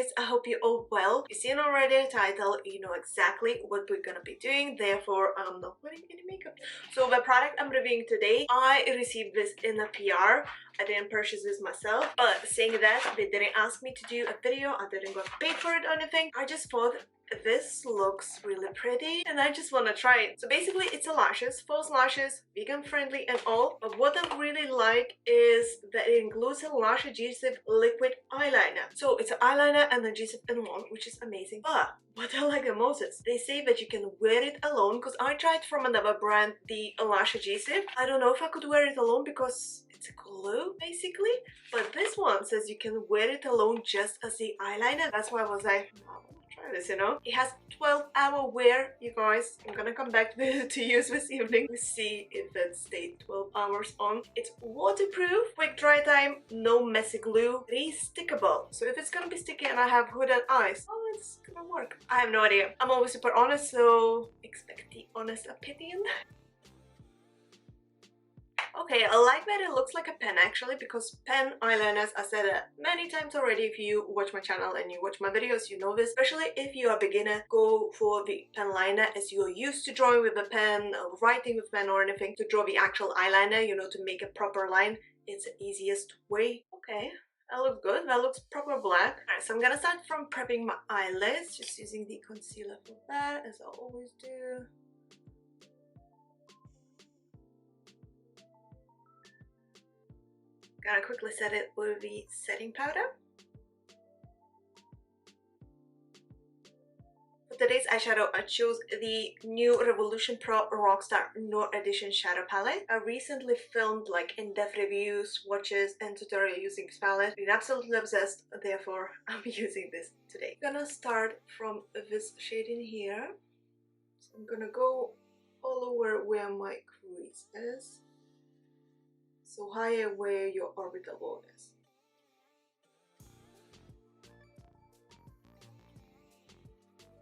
beauties, I hope you're all well. You've seen already the title, you know exactly what we're gonna be doing, therefore I'm not wearing any makeup. So the product I'm reviewing today, I received this in a PR. I didn't purchase this myself, but saying that, they didn't ask me to do a video, I didn't get paid for it or anything. I just thought this looks really pretty and I just want to try it. So basically it's a lashes, false lashes, vegan friendly and all, but what I really like is that it includes a lash adhesive liquid eyeliner. So it's an eyeliner and adhesive in one, which is amazing. But what I like the most is they say that you can wear it alone, because I tried from another brand the lash adhesive. I don't know if I could wear it alone because it's a glue basically, but this one says you can wear it alone just as the eyeliner. That's why I was like, try this, you know. It has 12-hour wear, you guys. I'm gonna come back to use this evening to see if it stayed 12 hours on. It's waterproof, quick dry time, no messy glue, re-stickable. So if it's gonna be sticky and I have hooded eyes, oh, it's gonna work. I have no idea. I'm always super honest, so expect the honest opinion. Okay, I like that it looks like a pen actually, because pen eyeliners, I said it many times already. If you watch my channel and you watch my videos, you know this. Especially if you're a beginner, go for the pen liner as you're used to drawing with a pen, or writing with pen or anything, to draw the actual eyeliner, you know, to make a proper line. It's the easiest way. Okay, that looks good. That looks proper black. Alright, so I'm gonna start from prepping my eyelids, just using the concealer for that, as I always do. Gonna quickly set it with the setting powder. For today's eyeshadow, I chose the new Revolution Pro Rockstar No Edition Shadow Palette. I recently filmed like in-depth reviews, swatches, and tutorial using this palette. I'm absolutely obsessed, therefore I'm using this today. I'm gonna start from this shade in here. So I'm gonna go all over where my crease is. So higher where your orbital bone is.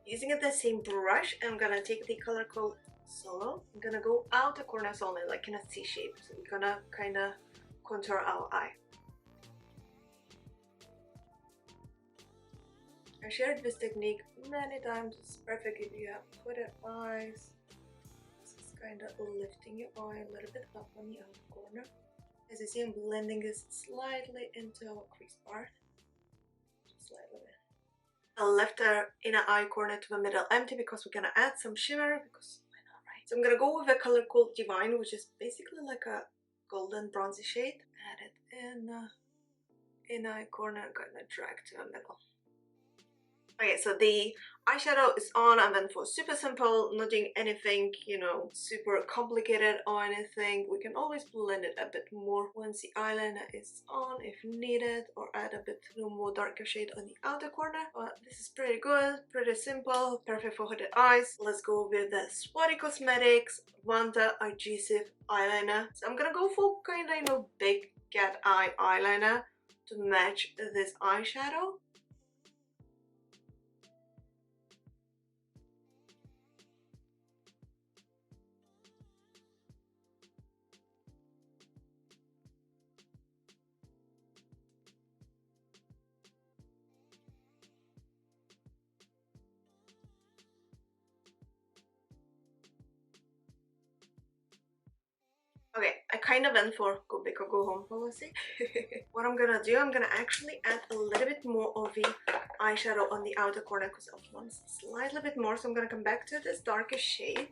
Using the same brush, I'm gonna take the color called Solo. I'm gonna go out the corners only, like in a C shape. So we're gonna kind of contour our eye. I shared this technique many times. It's perfect if you have hooded eyes. This is kind of lifting your eye a little bit up on the outer corner. As you see, I'm blending this slightly into our crease part. Just slightly. I left our inner eye corner to the middle empty because we're gonna add some shimmer, because why not, right? So I'm gonna go with a color called Divine, which is basically like a golden bronzy shade. Add it in the inner eye corner, gonna drag to the middle. Okay, so the eyeshadow is on, and then for super simple, not doing anything, you know, super complicated or anything, we can always blend it a bit more once the eyeliner is on if needed, or add a bit more darker shade on the outer corner. But this is pretty good, pretty simple, perfect for hooded eyes. Let's go with the Swati Cosmetics Wanda Adhesive Eyeliner. So I'm gonna go for kind of, you know, big cat eye eyeliner to match this eyeshadow. Okay, I kind of went for go big or go home policy. What I'm gonna do, I'm gonna actually add a little bit more of the eyeshadow on the outer corner because I want slightly bit more. So I'm gonna come back to this darker shade.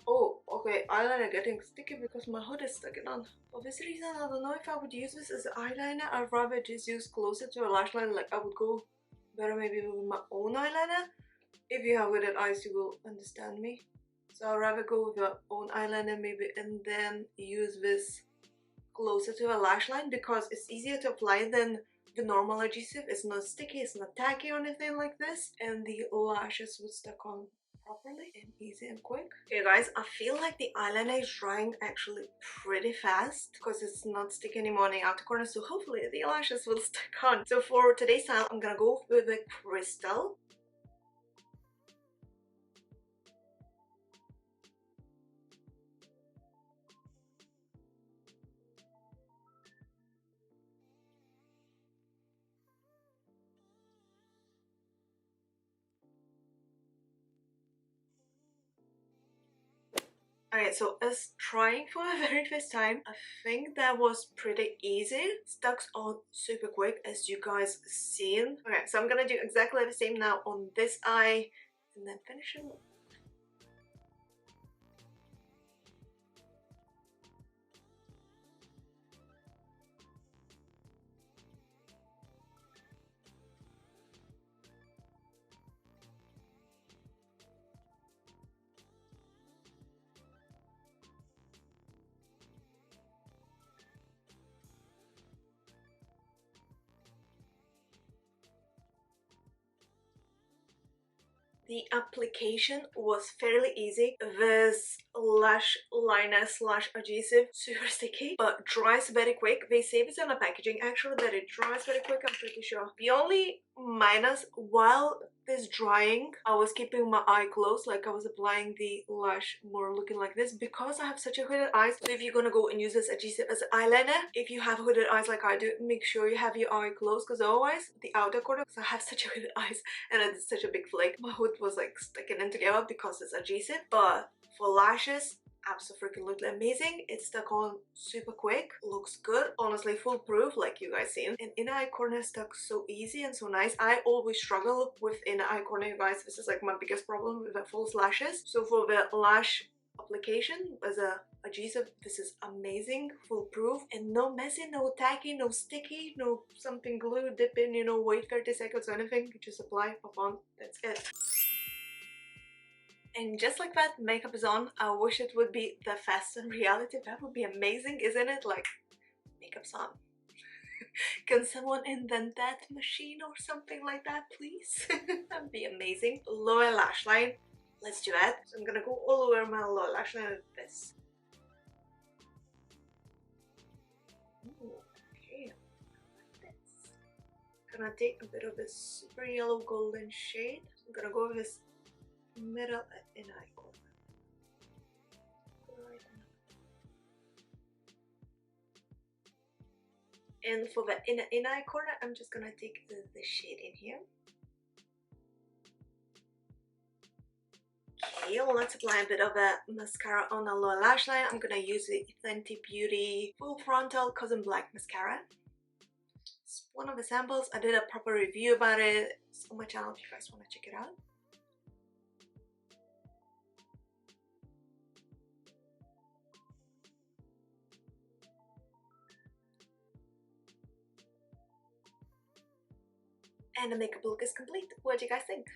Oh, okay, eyeliner getting sticky because my hood is stuck on. For this reason, I don't know if I would use this as eyeliner. I'd rather just use closer to a lash line. Like I would go better maybe with my own eyeliner. If you have hooded eyes, you will understand me. So I'd rather go with your own eyeliner maybe, and then use this closer to a lash line, because it's easier to apply than the normal adhesive. It's not sticky, it's not tacky or anything like this, and the lashes would stick on properly and easy and quick. Okay guys, I feel like the eyeliner is drying actually pretty fast because it's not sticky anymore on the outer corner, so hopefully the lashes will stick on. So for today's style, I'm gonna go with a crystal. Okay, so as trying for the very first time, I think that was pretty easy. Stuck on super quick, as you guys seen. Okay, so I'm gonna do exactly the same now on this eye, and then finish it. The application was fairly easy. This lash liner slash adhesive, super sticky, but dries very quick. They say this on the packaging actually that it dries very quick, I'm pretty sure. The only minus, while this drying, I was keeping my eye closed, like I was applying the lash more looking like this because I have such a hooded eyes. So if you're gonna go and use this adhesive as eyeliner, if you have hooded eyes like I do, make sure you have your eye closed, because otherwise the outer corner, because I have such a hooded eyes and it's such a big flake, my hood was like sticking in together because it's adhesive. But for lashes, absolutely amazing. It's stuck on super quick, looks good, honestly foolproof like you guys seen. And inner eye corner stuck so easy and so nice. I always struggle with inner eye corner, you guys. This is like my biggest problem with the false lashes. So for the lash application as a adhesive, this is amazing, foolproof, and no messy, no tacky, no sticky, no something glue, dip in, you know, wait 30 seconds or anything. You just apply, pop on, that's it. And just like that, makeup is on. I wish it would be the fast in reality. That would be amazing, isn't it? Like, makeup's on. Can someone invent that machine or something like that, please? That'd be amazing. Lower lash line. Let's do that. So I'm gonna go all over my lower lash line with this. Ooh, okay, like this. Gonna take a bit of this super yellow golden shade. I'm gonna go with this middle inner eye corner. And for the inner eye corner, I'm just gonna take the shade in here. Okay, let's apply a bit of a mascara on the lower lash line. I'm gonna use the Fenty Beauty Full Frontal Cousin Black Mascara. It's one of the samples. I did a proper review about it. It's on my channel if you guys want to check it out. And the makeup look is complete. What do you guys think?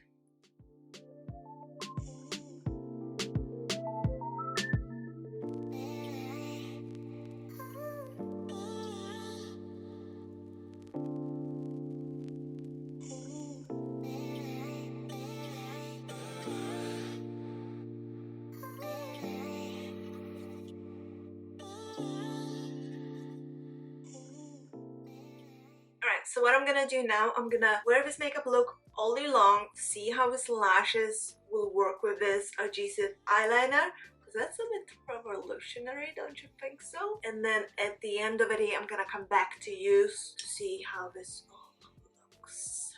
Alright, so what I'm gonna do now, I'm gonna wear this makeup look all day long, see how his lashes will work with this adhesive eyeliner, because that's a bit revolutionary, don't you think so? And then at the end of the day, I'm gonna come back to you to see how this all looks.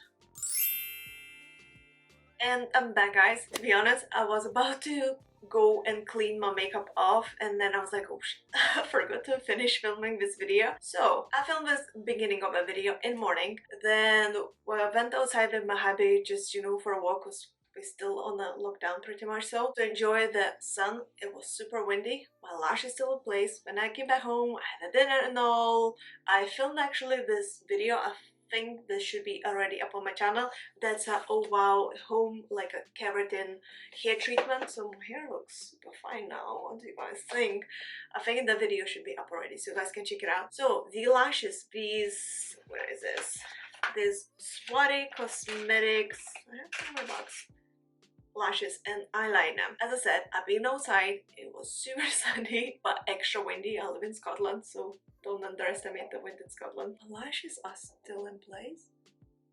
And I'm back, guys. To be honest, I was about to go and clean my makeup off, and then I was like, oh shit, I forgot to finish filming this video. So I filmed this beginning of a video in morning, then I went outside with my hubby just, you know, for a walk, because we're still on a lockdown pretty much, so to enjoy the sun. It was super windy, my lash is still in place. When I came back home, I had a dinner and all. I filmed actually this video, I think this should be already up on my channel. That's a oh wow home like a keratin hair treatment. So my hair looks super fine now. What do you guys think? I think the video should be up already, so you guys can check it out. So the lashes, these, where is this? This Swati Cosmetics, I have it in my box. Lashes and eyeliner. As I said, I've been outside. It was super sunny but extra windy. I live in Scotland, so don't underestimate the wind in Scotland. The lashes are still in place.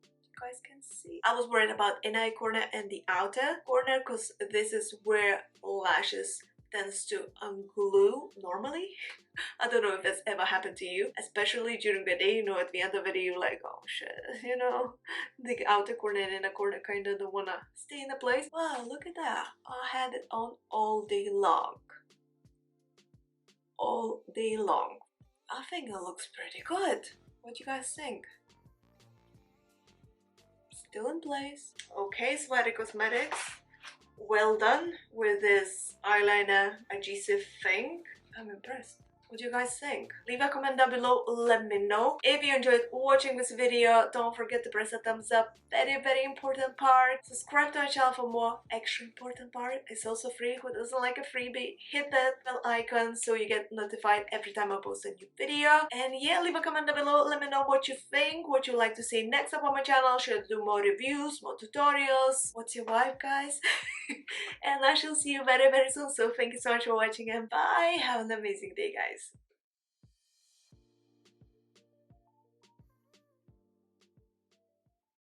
You guys can see. I was worried about inner eye corner and the outer corner, because this is where lashes tends to unglue normally. I don't know if that's ever happened to you, especially during the day, you know, at the end of the day you're like, oh shit, you know, the outer corner and inner corner kind of don't wanna stay in the place. Wow, look at that. I had it on all day long. all day long. I think it looks pretty good. What do you guys think? Still in place. Okay, Swati Cosmetics, well done with this eyeliner adhesive thing. I'm impressed. What do you guys think? Leave a comment down below, let me know. If you enjoyed watching this video, don't forget to press a thumbs up, very important part. Subscribe to my channel for more extra important part. It's also free. Who doesn't like a freebie? Hit that bell icon so you get notified every time I post a new video. And yeah, leave a comment down below, let me know what you think, what you'd like to see next up on my channel. Should I do more reviews, more tutorials? What's your vibe, guys? And I shall see you very soon. So thank you so much for watching and bye. Have an amazing day, guys.